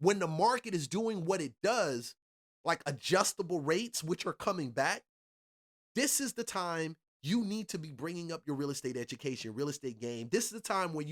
when the market is doing what it does, like adjustable rates, which are coming back, this is the time you need to be bringing up your real estate education, real estate game. This is the time where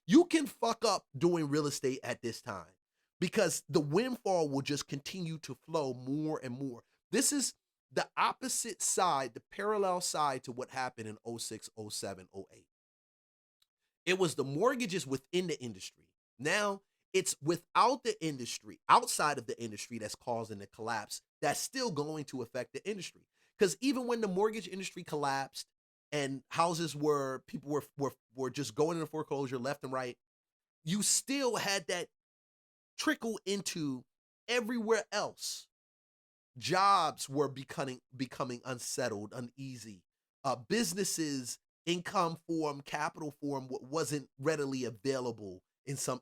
you can fuck up doing real estate at this time because the windfall will just continue to flow more and more. This is the opposite side, the parallel side to what happened in '06, '07, '08. It was the mortgages within the industry. Now it's without the industry, outside of the industry that's causing the collapse, that's still going to affect the industry. Because even when the mortgage industry collapsed and houses were people were just going into foreclosure left and right, you still had that trickle into everywhere else. Jobs were becoming unsettled, uneasy. Businesses, income form, capital form wasn't readily available in some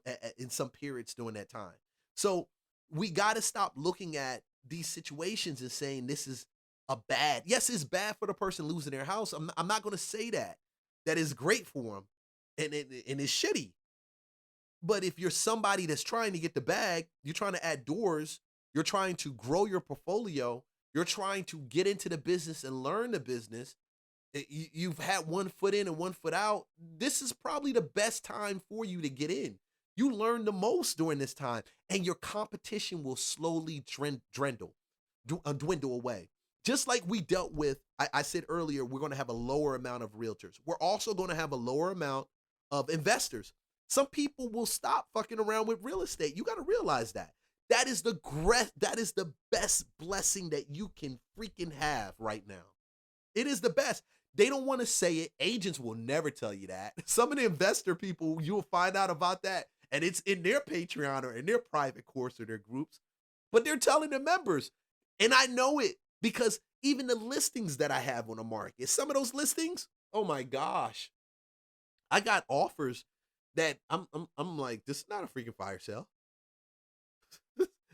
periods during that time. So we got to stop looking at these situations and saying this is a bad. Yes, it's bad for the person losing their house. I'm not going to say that. That is great for them, and it's shitty. But if you're somebody that's trying to get the bag, you're trying to add doors, you're trying to grow your portfolio, you're trying to get into the business and learn the business, you've had one foot in and one foot out. This is probably the best time for you to get in. You learn the most during this time, and your competition will slowly dwindle away. Just like we dealt with, I said earlier, we're going to have a lower amount of realtors. We're also going to have a lower amount of investors. Some people will stop fucking around with real estate. You got to realize that. That is the best blessing that you can freaking have right now. It is the best. They don't want to say it. Agents will never tell you that. Some of the investor people, you'll find out about that, and it's in their Patreon or in their private course or their groups, but they're telling their members. And I know it because even the listings that I have on the market, some of those listings, oh my gosh, I got offers that I'm like, this is not a freaking fire sale.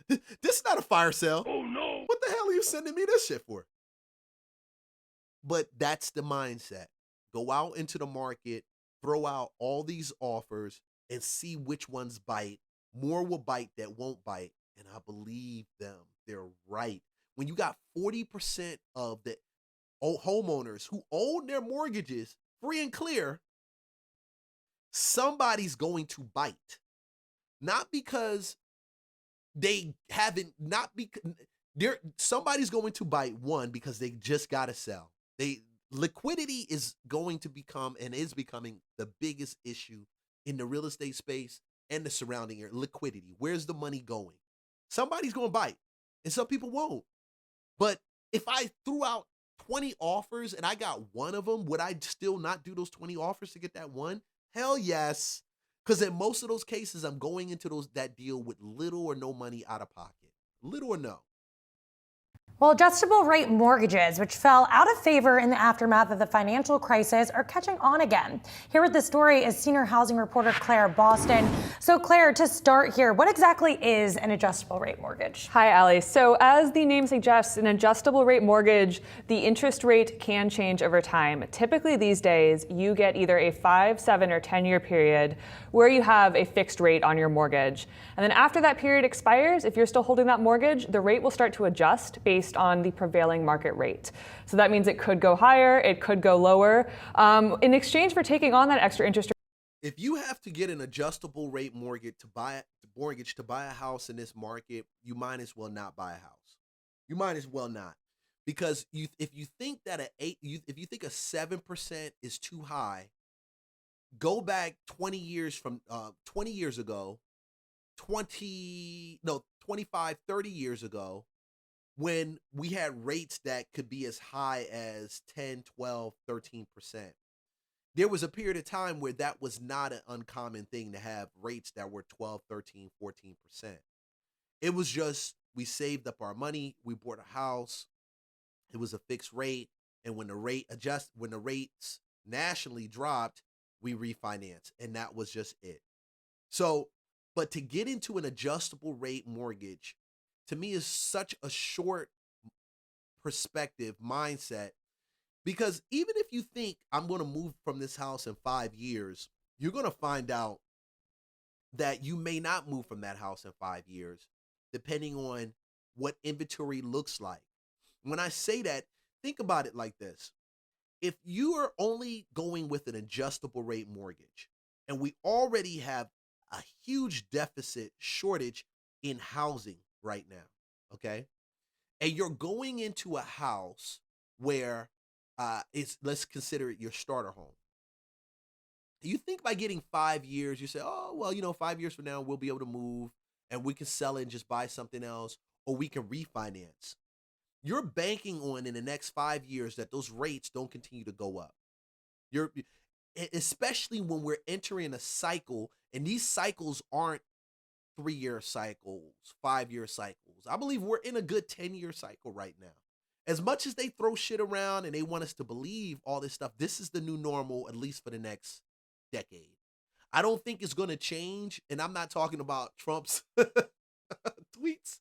This is not a fire sale. Oh no. What the hell are you sending me this shit for? But that's the mindset. Go out into the market, throw out all these offers, and see which ones bite. More will bite that won't bite. And I believe them. They're right. When you got 40% of the homeowners who own their mortgages free and clear, somebody's going to bite. Not because they haven't, not because somebody's going to bite, one, because they just got to sell. Liquidity is going to become and is becoming the biggest issue in the real estate space and the surrounding area. Liquidity. Where's the money going? Somebody's going to bite, and some people won't. But if I threw out 20 offers and I got one of them, would I still not do those 20 offers to get that one? Hell yes. Because in most of those cases, I'm going into that deal with little or no money out of pocket. Little or no. Well, adjustable rate mortgages, which fell out of favor in the aftermath of the financial crisis, are catching on again. Here with the story is senior housing reporter Claire Boston. So Claire, to start here, what exactly is an adjustable rate mortgage? Hi, Allie. So as the name suggests, an adjustable rate mortgage, the interest rate can change over time. Typically these days, you get either a 5, 7, or 10-year period where you have a fixed rate on your mortgage. And then after that period expires, if you're still holding that mortgage, the rate will start to adjust based on the prevailing market rate. So that means it could go higher, it could go lower, in exchange for taking on that extra interest. If you have to get an adjustable rate mortgage to buy a house in this market, you might as well not buy a house. You might as well not, because if you think that if you think a 7% is too high, go back 20 years ago, 25, 30 years ago, when we had rates that could be as high as 10, 12, 13%. There was a period of time where that was not an uncommon thing to have rates that were 12, 13, 14%. It was just, we saved up our money, we bought a house, it was a fixed rate, and when the rates nationally dropped, we refinanced, and that was just it. So, but to get into an adjustable rate mortgage, to me, is such a short perspective mindset, because even if you think I'm going to move from this house in 5 years, you're going to find out that you may not move from that house in 5 years, depending on what inventory looks like. When I say that, think about it like this. If you are only going with an adjustable rate mortgage, and we already have a huge deficit shortage in housing right now, okay? And you're going into a house where let's consider it your starter home. You think by getting 5 years, you say, oh, well, 5 years from now, we'll be able to move and we can sell it and just buy something else, or we can refinance. You're banking on in the next 5 years that those rates don't continue to go up. Especially when we're entering a cycle, and these cycles aren't 3-year cycles, 5-year cycles. I believe we're in a good 10-year cycle right now. As much as they throw shit around and they want us to believe all this stuff, this is the new normal, at least for the next decade. I don't think it's going to change, and I'm not talking about Trump's tweets.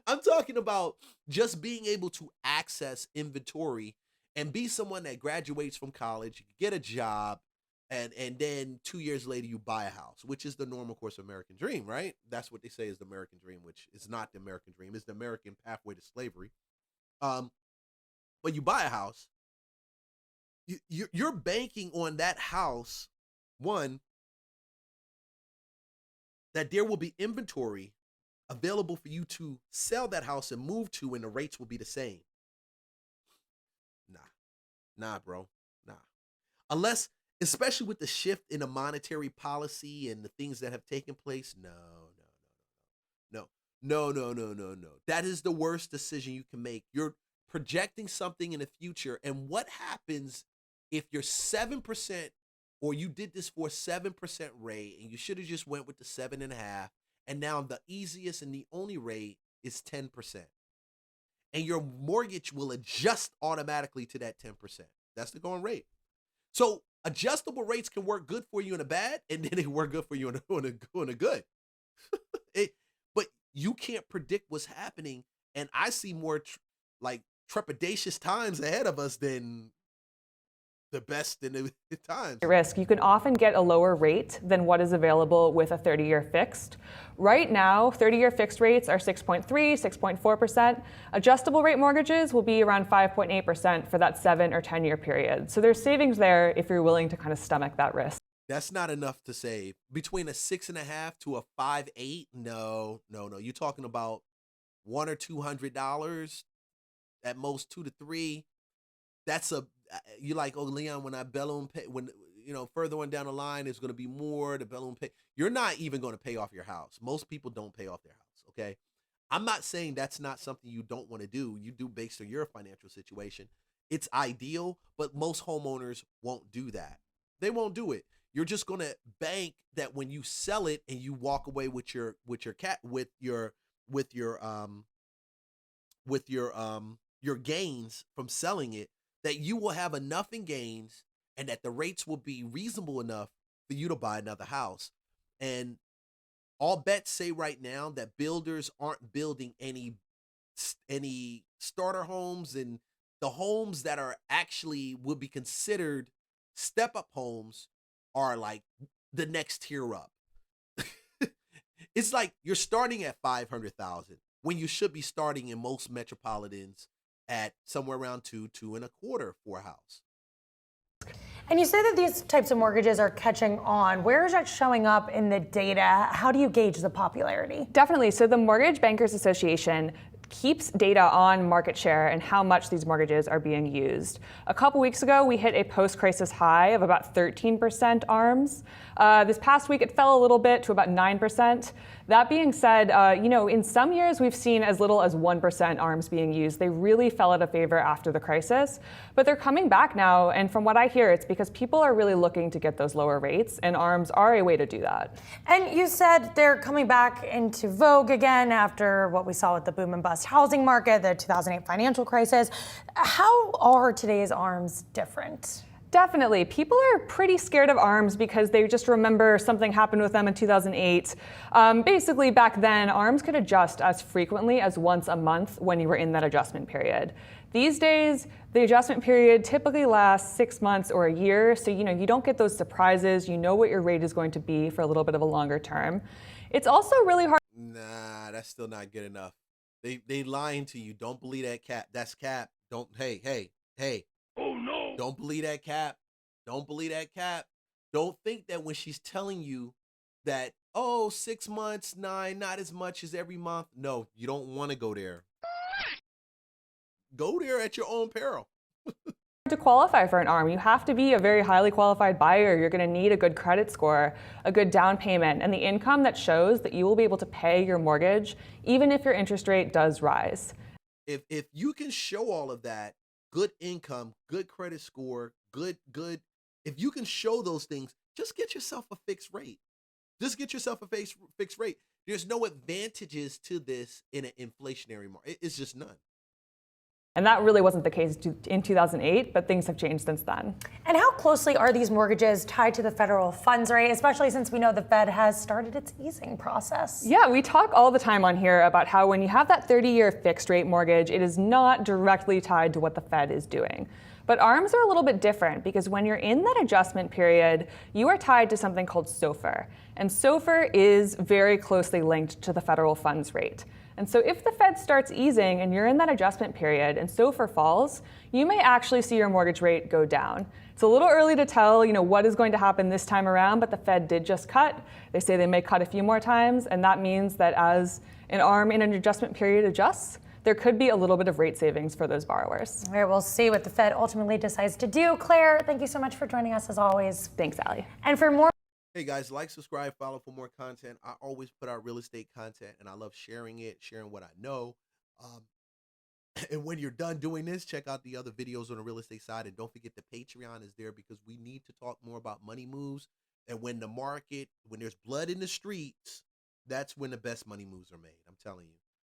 I'm talking about just being able to access inventory and be someone that graduates from college, get a job, and then 2 years later you buy a house, which is the normal course of American dream, right? That's what they say is the American dream, which is not the American dream. It's the American pathway to slavery. But you buy a house, you're banking on that house, one, that there will be inventory available for you to sell that house and move to, and the rates will be the same. Nah, bro. Nah. Unless, especially with the shift in the monetary policy and the things that have taken place, no. That is the worst decision you can make. You're projecting something in the future, and what happens if you're 7%, or you did this for a 7% rate, and you should have just went with the 7.5%, and now the easiest and the only rate is 10%. And your mortgage will adjust automatically to that 10%. That's the going rate. So adjustable rates can work good for you in a bad, and then they work good for you in a good. But you can't predict what's happening, and I see more trepidatious times ahead of us than the best in the times. Risk. You can often get a lower rate than what is available with a 30-year fixed. Right now, 30-year fixed rates are 6.3%, 6.4%. Adjustable rate mortgages will be around 5.8% for that 7 or 10-year period. So there's savings there if you're willing to kind of stomach that risk. That's not enough to save. Between a 6.5 to a 5.8, no. You're talking about $100 or $200, at most $2 to $3. That's you're like, oh, Leon, when I balloon pay, when further on down the line, it's going to be more. The balloon pay. You're not even going to pay off your house. Most people don't pay off their house. Okay, I'm not saying that's not something you don't want to do. You do based on your financial situation. It's ideal, but most homeowners won't do that. They won't do it. You're just going to bank that when you sell it and you walk away with your gains from selling it, that you will have enough in gains and that the rates will be reasonable enough for you to buy another house. And all bets say right now that builders aren't building any starter homes, and the homes that are actually would be considered step-up homes are like the next tier up. It's like you're starting at $500,000 when you should be starting in most metropolitans at somewhere around $2.25 for a house. And you say that these types of mortgages are catching on. Where is that showing up in the data? How do you gauge the popularity? Definitely. So the Mortgage Bankers Association keeps data on market share and how much these mortgages are being used. A couple weeks ago, we hit a post-crisis high of about 13% ARMs. This past week, it fell a little bit to about 9%. That being said, in some years, we've seen as little as 1% ARMs being used. They really fell out of favor after the crisis, but they're coming back now. And from what I hear, it's because people are really looking to get those lower rates, and ARMs are a way to do that. And you said they're coming back into vogue again after what we saw with the boom and bust housing market, the 2008 financial crisis. How are today's ARMs different? Definitely. People are pretty scared of ARMs because they just remember something happened with them in 2008. Basically, back then, ARMs could adjust as frequently as once a month when you were in that adjustment period. These days, the adjustment period typically lasts 6 months or a year, so you don't get those surprises. You know what your rate is going to be for a little bit of a longer term. It's also really hard. Nah, that's still not good enough. They lying to you. Don't believe that cap. That's cap. Don't hey. Oh no. Don't believe that cap. Don't believe that cap. Don't think that when she's telling you that, oh, 6 months, 9, not as much as every month. No, you don't want to go there. Go there at your own peril. To qualify for an ARM, you have to be a very highly qualified buyer. You're going to need a good credit score, a good down payment, and the income that shows that you will be able to pay your mortgage even if your interest rate does rise. If you can show all of that, good income, good credit score, good, if you can show those things, just get yourself a fixed rate. Just get yourself a fixed rate. There's no advantages to this in an inflationary market. It's just none. And that really wasn't the case in 2008, but things have changed since then. And how closely are these mortgages tied to the federal funds rate, especially since we know the Fed has started its easing process? Yeah, we talk all the time on here about how when you have that 30-year fixed rate mortgage, it is not directly tied to what the Fed is doing. But ARMs are a little bit different because when you're in that adjustment period, you are tied to something called SOFR. And SOFR is very closely linked to the federal funds rate. And so if the Fed starts easing and you're in that adjustment period and SOFR falls, you may actually see your mortgage rate go down. It's a little early to tell, what is going to happen this time around, but the Fed did just cut. They say they may cut a few more times, and that means that as an ARM in an adjustment period adjusts, there could be a little bit of rate savings for those borrowers. All right, we'll see what the Fed ultimately decides to do. Claire, thank you so much for joining us as always. Thanks, Allie. And for more. Hey guys, like, subscribe, follow for more content. I always put out real estate content and I love sharing it, sharing what I know. And when you're done doing this, check out the other videos on the real estate side. And don't forget the Patreon is there because we need to talk more about money moves. And when there's blood in the streets, that's when the best money moves are made. I'm telling you.